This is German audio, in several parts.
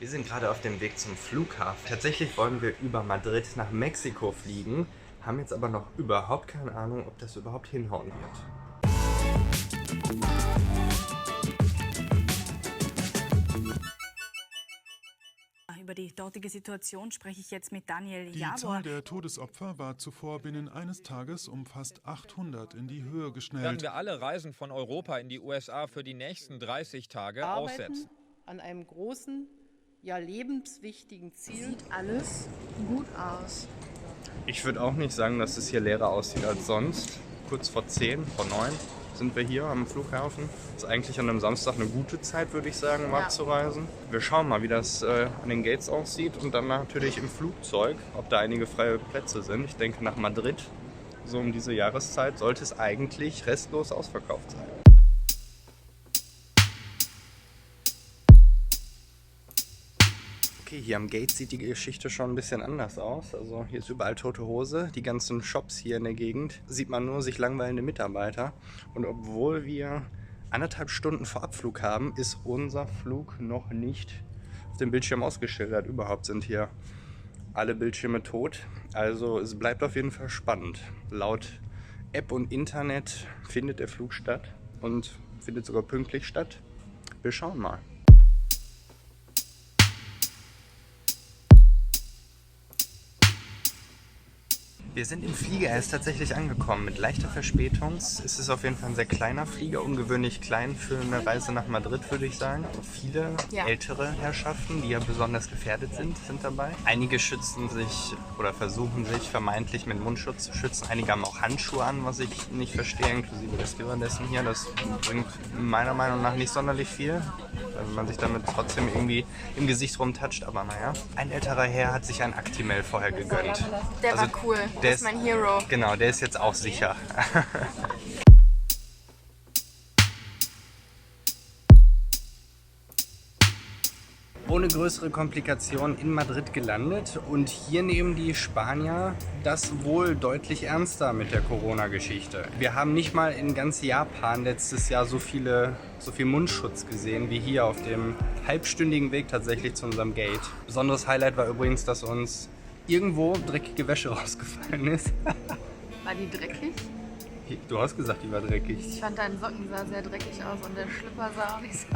Wir sind gerade auf dem Weg zum Flughafen. Tatsächlich wollen wir über Madrid nach Mexiko fliegen, haben jetzt aber noch überhaupt keine Ahnung, ob das überhaupt hinhauen wird. Über die dortige Situation spreche ich jetzt mit Daniel Die Jabor. Zahl der Todesopfer war zuvor binnen eines Tages um fast 800 in die Höhe Werden geschnellt. wir alle Reisen von Europa in die USA für die nächsten 30 Tage arbeiten aussetzen. an einem großen, ja lebenswichtigen Ziel. Sieht alles gut aus. Ich würde auch nicht sagen, dass es hier leerer aussieht als sonst. Kurz vor 10, vor 9 sind wir hier am Flughafen. Ist eigentlich an einem Samstag eine gute Zeit, würde ich sagen, um abzureisen. Wir schauen mal, wie das an den Gates aussieht und dann natürlich im Flugzeug, ob da einige freie Plätze sind. Ich denke, nach Madrid, so um diese Jahreszeit, sollte es eigentlich restlos ausverkauft sein. Okay, hier am Gate sieht die Geschichte schon ein bisschen anders aus. Also hier ist überall tote Hose. Die ganzen Shops hier in der Gegend sieht man nur sich langweilende Mitarbeiter. Und obwohl wir 1,5 Stunden vor Abflug haben, ist unser Flug noch nicht auf dem Bildschirm ausgeschildert. Überhaupt sind hier alle Bildschirme tot. Also es bleibt auf jeden Fall spannend. Laut App und Internet findet der Flug statt und findet sogar pünktlich statt. Wir schauen mal. Wir sind im Flieger, er ist tatsächlich angekommen. Mit leichter Verspätung. Es ist auf jeden Fall ein sehr kleiner Flieger, ungewöhnlich klein für eine Reise nach Madrid, würde ich sagen. Viele ältere Herrschaften, die ja besonders gefährdet sind dabei. Einige schützen sich oder versuchen sich vermeintlich mit Mundschutz zu schützen. Einige haben auch Handschuhe an, was ich nicht verstehe, inklusive des Stewardessen hier. Das bringt meiner Meinung nach nicht sonderlich viel, wenn man sich damit trotzdem irgendwie im Gesicht rumtatscht. Aber naja, ein älterer Herr hat sich ein Actimel vorher gegönnt. Der war cool. Der Das ist mein Hero. Genau, der ist jetzt auch sicher. Ohne größere Komplikationen in Madrid gelandet und hier nehmen die Spanier das wohl deutlich ernster mit der Corona-Geschichte. Wir haben nicht mal in ganz Japan letztes Jahr so viel Mundschutz gesehen wie hier auf dem halbstündigen Weg tatsächlich zu unserem Gate. Besonderes Highlight war übrigens, dass uns irgendwo dreckige Wäsche rausgefallen ist. War die dreckig? Du hast gesagt, die war dreckig. Ich fand deine Socken sah sehr dreckig aus und der Schlüpper sah auch nicht so.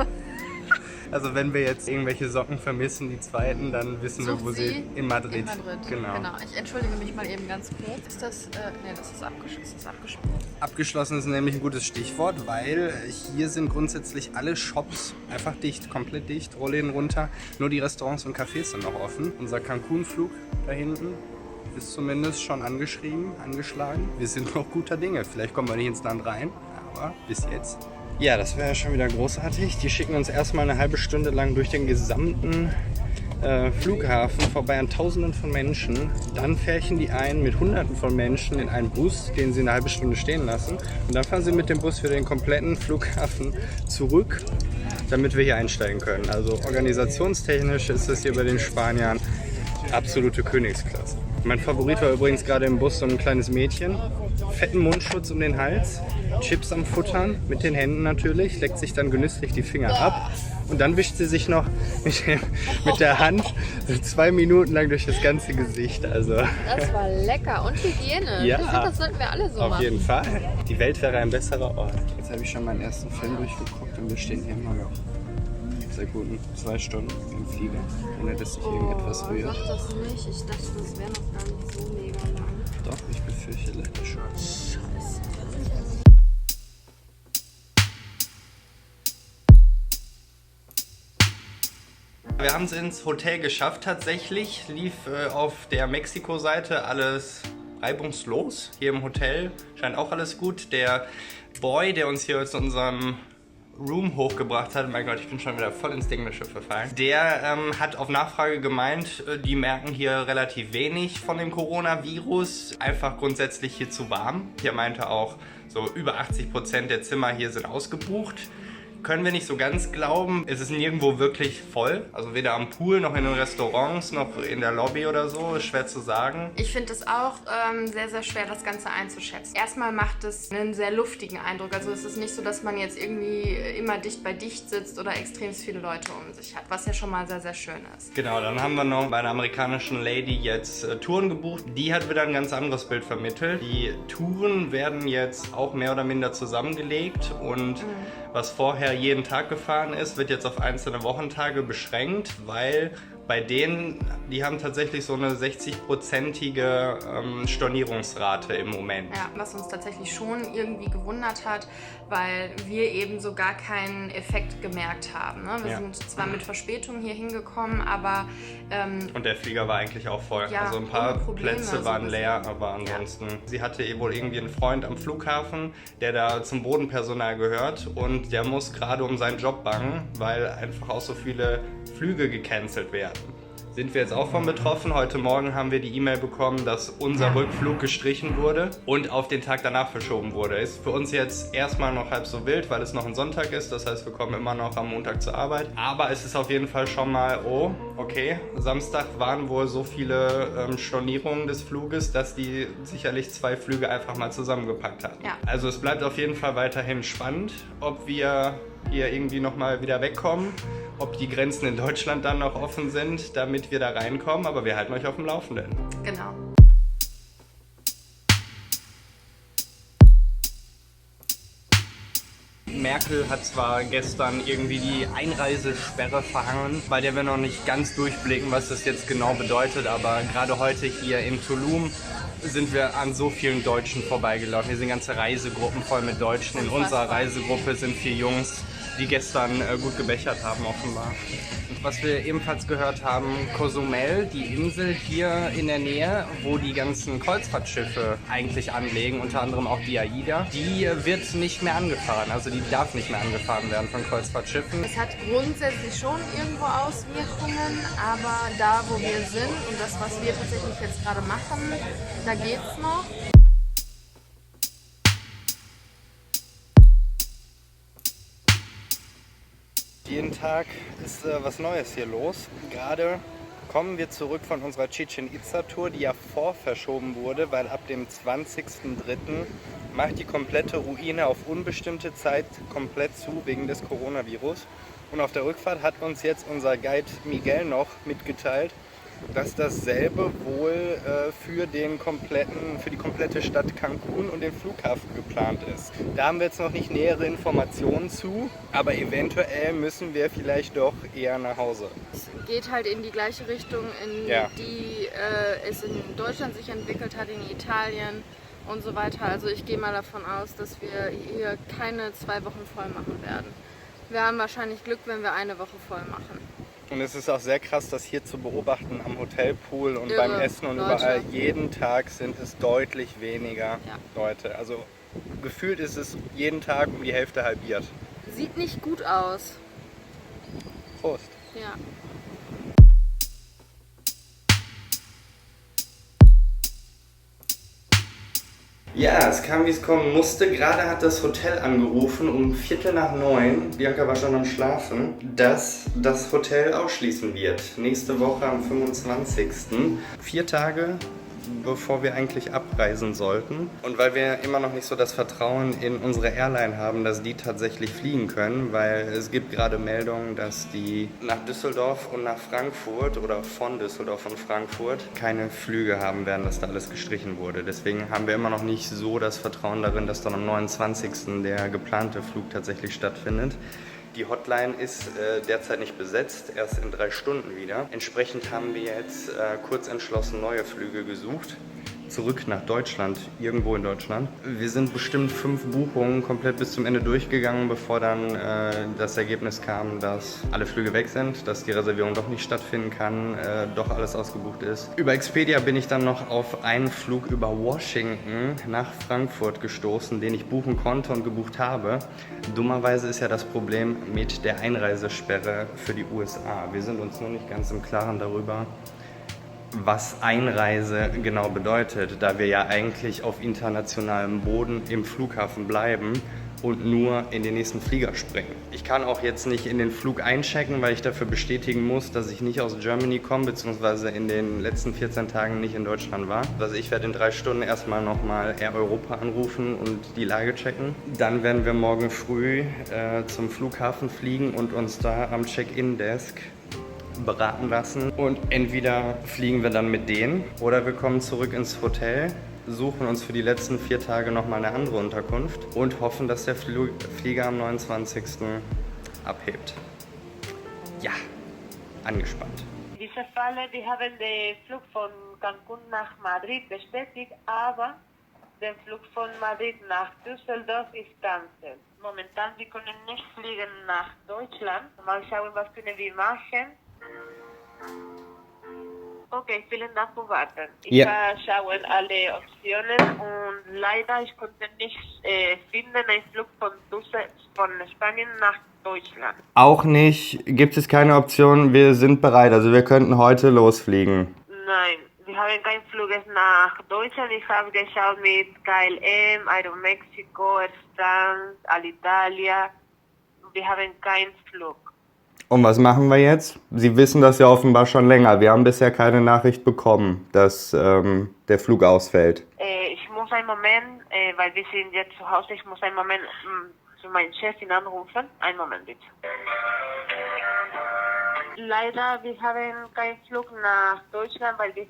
Also wenn wir jetzt irgendwelche Socken vermissen, die zweiten, dann wissen wir, wo sie in Madrid. In Madrid. Genau. Ich entschuldige mich mal eben ganz kurz. Ist das, das ist abgeschlossen. Abgeschlossen ist nämlich ein gutes Stichwort, weil hier sind grundsätzlich alle Shops einfach dicht, komplett dicht, Rollläden runter. Nur die Restaurants und Cafés sind noch offen. Unser Cancun-Flug da hinten ist zumindest schon angeschlagen. Wir sind noch guter Dinge. Vielleicht kommen wir nicht ins Land rein, aber bis jetzt. Ja, das wäre ja schon wieder großartig. Die schicken uns erstmal eine halbe Stunde lang durch den gesamten Flughafen vorbei an Tausenden von Menschen. Dann färchen die ein mit Hunderten von Menschen in einen Bus, den sie eine halbe Stunde stehen lassen. Und dann fahren sie mit dem Bus für den kompletten Flughafen zurück, damit wir hier einsteigen können. Also organisationstechnisch ist das hier bei den Spaniern absolute Königsklasse. Mein Favorit war übrigens gerade im Bus so ein kleines Mädchen. Fetten Mundschutz um den Hals, Chips am Futtern, mit den Händen natürlich, leckt sich dann genüsslich die Finger ab und dann wischt sie sich noch mit der Hand 2 Minuten lang durch das ganze Gesicht. Also, Das war lecker und Hygiene. Ja. Ich finde, das sollten wir alle so auf machen. jeden Fall. Die Welt wäre ein besserer Ort. Jetzt habe ich schon meinen ersten Film durchgeguckt und wir stehen hier immer noch seit guten 2 Stunden im Flieger, ohne dass sich irgendetwas rührt. Sag das nicht. Ich dachte, das wäre noch gar nicht so mega lang. Doch, ich befürchte leider schon. Scheiße. Wir haben es ins Hotel geschafft tatsächlich. Lief auf der Mexiko-Seite alles reibungslos. Hier im Hotel scheint auch alles gut. Der Boy, der uns hier aus unserem Room hochgebracht hat, mein Gott, ich bin schon wieder voll ins Englische verfallen. Der hat auf Nachfrage gemeint, die merken hier relativ wenig von dem Coronavirus. Einfach grundsätzlich hier zu warm. Hier meinte auch, so über 80% der Zimmer hier sind ausgebucht. können wir nicht so ganz glauben. Es ist nirgendwo wirklich voll. Also weder am Pool, noch in den Restaurants, noch in der Lobby oder so. Ist schwer zu sagen. Ich finde es auch sehr, sehr schwer, das Ganze einzuschätzen. Erstmal macht es einen sehr luftigen Eindruck. Also es ist nicht so, dass man jetzt irgendwie immer dicht bei dicht sitzt oder extrem viele Leute um sich hat, was ja schon mal sehr, sehr schön ist. Genau, dann haben wir noch bei einer amerikanischen Lady jetzt Touren gebucht. Die hat wieder ein ganz anderes Bild vermittelt. Die Touren werden jetzt auch mehr oder minder zusammengelegt und was vorher jeden Tag gefahren ist, wird jetzt auf einzelne Wochentage beschränkt, weil bei denen, die haben tatsächlich so eine 60-prozentige Stornierungsrate im Moment. Ja, was uns tatsächlich schon irgendwie gewundert hat, weil wir eben so gar keinen Effekt gemerkt haben. Ne? Wir sind zwar mit Verspätung hier hingekommen, aber... und der Flieger war eigentlich auch voll. Ja, also ein paar Probleme, Plätze waren leer, aber ansonsten... Ja. Sie hatte wohl irgendwie einen Freund am Flughafen, der da zum Bodenpersonal gehört und der muss gerade um seinen Job bangen, weil einfach auch so viele Flüge gecancelt werden. Sind wir jetzt auch von betroffen. Heute Morgen haben wir die E-Mail bekommen, dass unser Rückflug gestrichen wurde und auf den Tag danach verschoben wurde. Ist für uns jetzt erstmal noch halb so wild, weil es noch ein Sonntag ist. Das heißt, wir kommen immer noch am Montag zur Arbeit. Aber es ist auf jeden Fall schon mal, oh, okay, Samstag waren wohl so viele Stornierungen des Fluges, dass die sicherlich 2 Flüge einfach mal zusammengepackt haben. Ja. Also es bleibt auf jeden Fall weiterhin spannend, ob wir hier irgendwie nochmal wieder wegkommen. Ob die Grenzen in Deutschland dann noch offen sind, damit wir da reinkommen, aber wir halten euch auf dem Laufenden. Genau. Merkel hat zwar gestern irgendwie die Einreisesperre verhangen, bei der wir noch nicht ganz durchblicken, was das jetzt genau bedeutet, aber gerade heute hier in Tulum sind wir an so vielen Deutschen vorbeigelaufen. Hier sind ganze Reisegruppen voll mit Deutschen. In unserer Reisegruppe sind 4 Jungs, die gestern gut gebechert haben offenbar. Und was wir ebenfalls gehört haben, Cozumel, die Insel hier in der Nähe, wo die ganzen Kreuzfahrtschiffe eigentlich anlegen, unter anderem auch die AIDA, die wird nicht mehr angefahren, also die darf nicht mehr angefahren werden von Kreuzfahrtschiffen. Es hat grundsätzlich schon irgendwo Auswirkungen, aber da, wo wir sind und das, was wir tatsächlich jetzt gerade machen, da geht's noch. Jeden Tag ist was Neues hier los. Gerade kommen wir zurück von unserer Chichen Itza Tour, die ja vorverschoben wurde, weil ab dem 20.03. macht die komplette Ruine auf unbestimmte Zeit komplett zu wegen des Coronavirus. Und auf der Rückfahrt hat uns jetzt unser Guide Miguel noch mitgeteilt, dass dasselbe wohl für die komplette Stadt Cancun und den Flughafen geplant ist. Da haben wir jetzt noch nicht nähere Informationen zu, aber eventuell müssen wir vielleicht doch eher nach Hause. Es geht halt in die gleiche Richtung, in die es in Deutschland sich entwickelt hat, in Italien und so weiter. Also ich gehe mal davon aus, dass wir hier keine 2 Wochen voll machen werden. Wir haben wahrscheinlich Glück, wenn wir eine Woche voll machen. Und es ist auch sehr krass, das hier zu beobachten am Hotelpool und Irre, beim Essen und Leute. überall. Jeden Tag sind es deutlich weniger Leute. Also gefühlt ist es jeden Tag um die Hälfte halbiert. Sieht nicht gut aus. Prost. Ja. Ja, es kam, wie es kommen musste. Gerade hat das Hotel angerufen um 8:45, Bianca war schon am Schlafen, dass das Hotel ausschließen wird. Nächste Woche am 25. 4 Tage, bevor wir eigentlich abreisen sollten. Und weil wir immer noch nicht so das Vertrauen in unsere Airline haben, dass die tatsächlich fliegen können, weil es gibt gerade Meldungen, dass die nach Düsseldorf und nach Frankfurt oder von Düsseldorf und Frankfurt keine Flüge haben werden, dass da alles gestrichen wurde. Deswegen haben wir immer noch nicht so das Vertrauen darin, dass dann am 29. der geplante Flug tatsächlich stattfindet. Die Hotline ist derzeit nicht besetzt, erst in 3 Stunden wieder. Entsprechend haben wir jetzt kurz entschlossen neue Flüge gesucht. Zurück nach Deutschland, irgendwo in Deutschland. Wir sind bestimmt 5 Buchungen komplett bis zum Ende durchgegangen, bevor dann das Ergebnis kam, dass alle Flüge weg sind, dass die Reservierung doch nicht stattfinden kann, doch alles ausgebucht ist. Über Expedia bin ich dann noch auf einen Flug über Washington nach Frankfurt gestoßen, den ich buchen konnte und gebucht habe. Dummerweise ist ja das Problem mit der Einreisesperre für die USA. Wir sind uns nur nicht ganz im Klaren darüber, was Einreise genau bedeutet, da wir ja eigentlich auf internationalem Boden im Flughafen bleiben und nur in den nächsten Flieger springen. Ich kann auch jetzt nicht in den Flug einchecken, weil ich dafür bestätigen muss, dass ich nicht aus Germany komme, beziehungsweise in den letzten 14 Tagen nicht in Deutschland war. Also ich werde in 3 Stunden erstmal nochmal Air Europa anrufen und die Lage checken. Dann werden wir morgen früh zum Flughafen fliegen und uns da am Check-in-Desk beraten lassen. Und entweder fliegen wir dann mit denen oder wir kommen zurück ins Hotel, suchen uns für die letzten 4 Tage nochmal eine andere Unterkunft und hoffen, dass der Flieger am 29. abhebt. Ja, angespannt. In diesem Falle, wir haben den Flug von Cancun nach Madrid bestätigt, aber der Flug von Madrid nach Düsseldorf ist cancelled. Momentan, wir können nicht fliegen nach Deutschland. Mal schauen, was können wir machen. Okay, vielen Dank für Warten. Ich schaue alle Optionen und leider, ich konnte nicht finden einen Flug von Spanien nach Deutschland. Auch nicht, gibt es keine Option, wir sind bereit, also wir könnten heute losfliegen. Nein, wir haben keinen Flug nach Deutschland. Ich habe geschaut mit KLM, Aeromexico, Air France, Alitalia. Wir haben keinen Flug. Und was machen wir jetzt? Sie wissen das ja offenbar schon länger. Wir haben bisher keine Nachricht bekommen, dass der Flug ausfällt. Ich muss einen Moment, weil wir sind jetzt zu Hause, ich muss einen Moment zu meiner Chefin anrufen. Einen Moment bitte. Leider, wir haben keinen Flug nach Deutschland, weil wir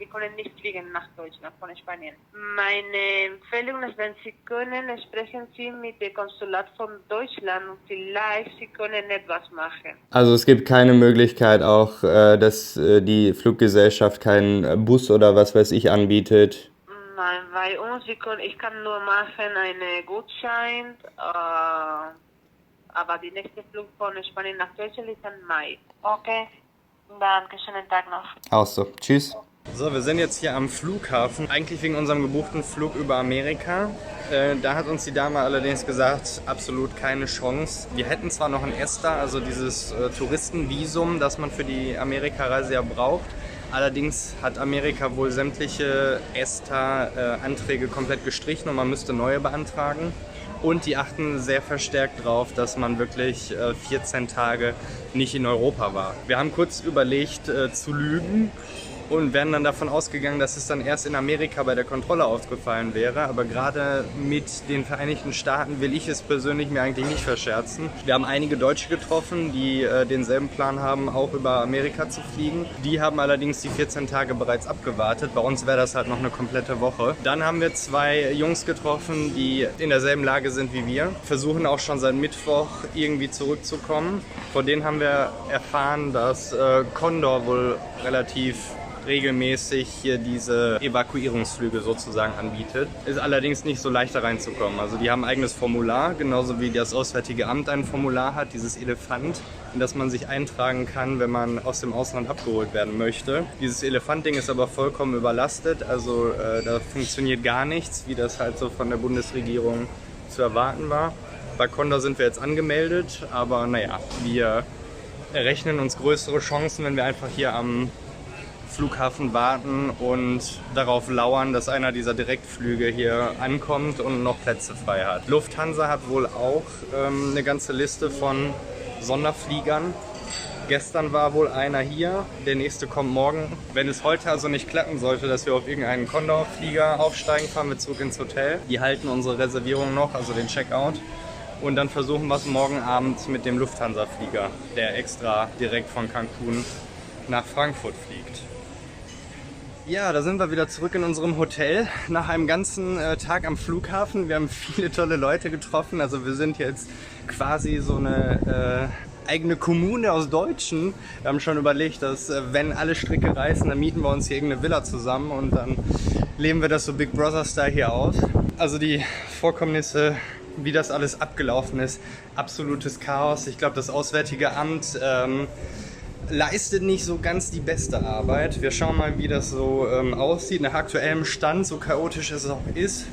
können nicht fliegen nach Deutschland von Spanien. Meine Empfehlung ist, wenn Sie können, sprechen Sie mit dem Konsulat von Deutschland und vielleicht Sie können etwas machen. Also es gibt keine Möglichkeit auch, dass die Fluggesellschaft keinen Bus oder was weiß ich anbietet? Nein, bei uns, ich kann nur machen einen Gutschein, aber die nächste Flug von Spanien nach Deutschland ist im Mai. Okay, danke, schönen Tag noch. Auch so, tschüss. So, wir sind jetzt hier am Flughafen, eigentlich wegen unserem gebuchten Flug über Amerika. Da hat uns die Dame allerdings gesagt, absolut keine Chance. Wir hätten zwar noch ein ESTA, also dieses Touristenvisum, das man für die Amerikareise ja braucht. Allerdings hat Amerika wohl sämtliche ESTA-Anträge komplett gestrichen und man müsste neue beantragen. Und die achten sehr verstärkt drauf, dass man wirklich 14 Tage nicht in Europa war. Wir haben kurz überlegt zu lügen und wären dann davon ausgegangen, dass es dann erst in Amerika bei der Kontrolle aufgefallen wäre. Aber gerade mit den Vereinigten Staaten will ich es persönlich mir eigentlich nicht verscherzen. Wir haben einige Deutsche getroffen, die denselben Plan haben, auch über Amerika zu fliegen. Die haben allerdings die 14 Tage bereits abgewartet. Bei uns wäre das halt noch eine komplette Woche. Dann haben wir 2 Jungs getroffen, die in derselben Lage sind wie wir. Versuchen auch schon seit Mittwoch irgendwie zurückzukommen. Von denen haben wir erfahren, dass Condor wohl relativ regelmäßig hier diese Evakuierungsflüge sozusagen anbietet. Ist allerdings nicht so leicht da reinzukommen. Also die haben ein eigenes Formular, genauso wie das Auswärtige Amt ein Formular hat, dieses Elefant, in das man sich eintragen kann, wenn man aus dem Ausland abgeholt werden möchte. Dieses Elefant-Ding ist aber vollkommen überlastet, also da funktioniert gar nichts, wie das halt so von der Bundesregierung zu erwarten war. Bei Condor sind wir jetzt angemeldet, aber naja, wir errechnen uns größere Chancen, wenn wir einfach hier am Flughafen warten und darauf lauern, dass einer dieser Direktflüge hier ankommt und noch Plätze frei hat. Lufthansa hat wohl auch eine ganze Liste von Sonderfliegern. Gestern war wohl einer hier, der nächste kommt morgen. Wenn es heute also nicht klappen sollte, dass wir auf irgendeinen Condor-Flieger aufsteigen, fahren wir zurück ins Hotel. Die halten unsere Reservierung noch, also den Checkout. Und dann versuchen wir es morgen Abend mit dem Lufthansa-Flieger, der extra direkt von Cancun nach Frankfurt fliegt. Ja, da sind wir wieder zurück in unserem Hotel nach einem ganzen Tag am Flughafen. Wir haben viele tolle Leute getroffen. Also wir sind jetzt quasi so eine eigene Kommune aus Deutschen. Wir haben schon überlegt, dass wenn alle Stricke reißen, dann mieten wir uns hier irgendeine Villa zusammen und dann leben wir das so Big Brother-Style hier aus. Also die Vorkommnisse, wie das alles abgelaufen ist, absolutes Chaos. Ich glaube, das Auswärtige Amt leistet nicht so ganz die beste Arbeit. Wir schauen mal, wie das so aussieht. Nach aktuellem Stand, so chaotisch es auch ist,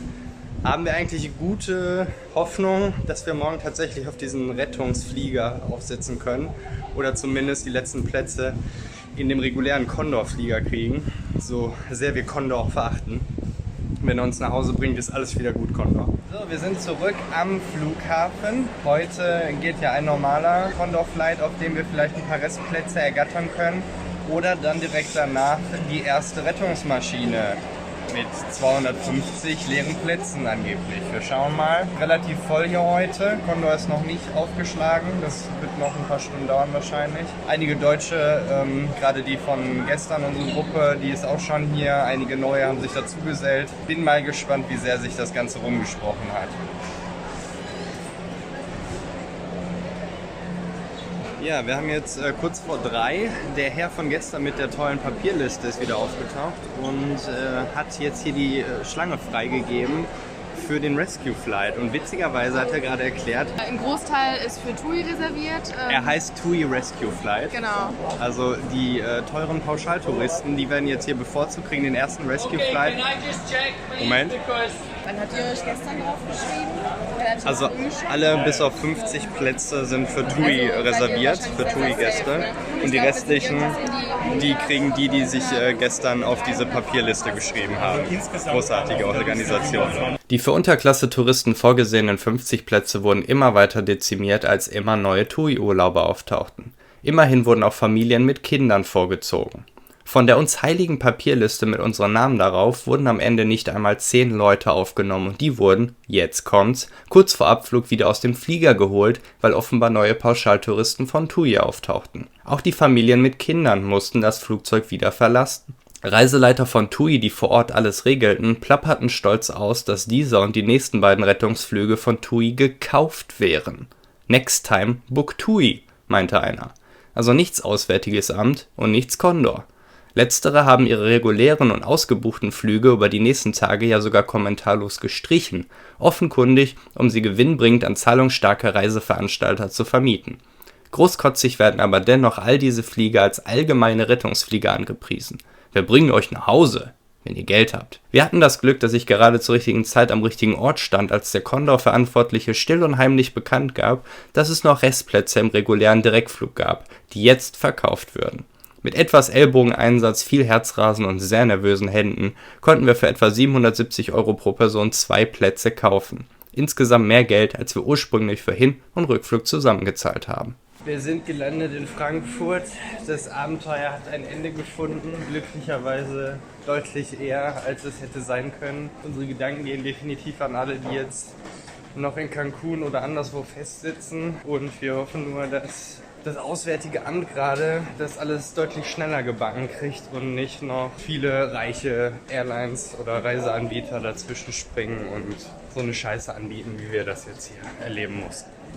haben wir eigentlich gute Hoffnung, dass wir morgen tatsächlich auf diesen Rettungsflieger aufsetzen können oder zumindest die letzten Plätze in dem regulären Condor-Flieger kriegen. So sehr wir Condor auch verachten. Wenn er uns nach Hause bringt, ist alles wieder gut, Condor. So, wir sind zurück am Flughafen. Heute geht ja ein normaler Condor-Flight, auf dem wir vielleicht ein paar Restplätze ergattern können. Oder dann direkt danach die erste Rettungsmaschine mit 250 leeren Plätzen angeblich. Wir schauen mal. Relativ voll hier heute. Condor ist noch nicht aufgeschlagen. Das wird noch ein paar Stunden dauern wahrscheinlich. Einige Deutsche, gerade die von gestern, unsere Gruppe, die ist auch schon hier. Einige neue haben sich dazu gesellt. Bin mal gespannt, wie sehr sich das Ganze rumgesprochen hat. Ja, wir haben jetzt kurz vor 3. Der Herr von gestern mit der tollen Papierliste ist wieder aufgetaucht und hat jetzt hier die Schlange freigegeben für den Rescue Flight. Und witzigerweise hat er gerade erklärt, Ein Großteil ist für TUI reserviert. er heißt TUI Rescue Flight. Genau. Also die teuren Pauschaltouristen, die werden jetzt hier bevorzugt, kriegen den ersten Rescue Flight. Moment. Wann habt ihr euch gestern drauf geschrieben? Also alle bis auf 50 Plätze sind für TUI reserviert, für TUI-Gäste. Und die restlichen, die kriegen die sich gestern auf diese Papierliste geschrieben haben. Großartige Organisation. Die für Unterklasse-Touristen vorgesehenen 50 Plätze wurden immer weiter dezimiert, als immer neue TUI-Urlauber auftauchten. Immerhin wurden auch Familien mit Kindern vorgezogen. Von der uns heiligen Papierliste mit unseren Namen darauf wurden am Ende nicht einmal 10 Leute aufgenommen und die wurden, jetzt kommt's, kurz vor Abflug wieder aus dem Flieger geholt, weil offenbar neue Pauschaltouristen von TUI auftauchten. Auch die Familien mit Kindern mussten das Flugzeug wieder verlassen. Reiseleiter von TUI, die vor Ort alles regelten, plapperten stolz aus, dass dieser und die nächsten beiden Rettungsflüge von TUI gekauft wären. Next time book TUI, meinte einer. Also nichts Auswärtiges Amt und nichts Condor. Letztere haben ihre regulären und ausgebuchten Flüge über die nächsten Tage ja sogar kommentarlos gestrichen, offenkundig, um sie gewinnbringend an zahlungsstarke Reiseveranstalter zu vermieten. Großkotzig werden aber dennoch all diese Flieger als allgemeine Rettungsflieger angepriesen. Wir bringen euch nach Hause, wenn ihr Geld habt. Wir hatten das Glück, dass ich gerade zur richtigen Zeit am richtigen Ort stand, als der Condor-Verantwortliche still und heimlich bekannt gab, dass es noch Restplätze im regulären Direktflug gab, die jetzt verkauft würden. Mit etwas Ellbogeneinsatz, viel Herzrasen und sehr nervösen Händen konnten wir für etwa 770 € pro Person 2 Plätze kaufen. Insgesamt mehr Geld, als wir ursprünglich für Hin- und Rückflug zusammengezahlt haben. Wir sind gelandet in Frankfurt. Das Abenteuer hat ein Ende gefunden, glücklicherweise deutlich eher, als es hätte sein können. Unsere Gedanken gehen definitiv an alle, die jetzt noch in Cancun oder anderswo festsitzen. Und wir hoffen nur, dass das Auswärtige Amt gerade das alles deutlich schneller gebacken kriegt und nicht noch viele reiche Airlines oder Reiseanbieter dazwischen springen und so eine Scheiße anbieten, wie wir das jetzt hier erleben mussten.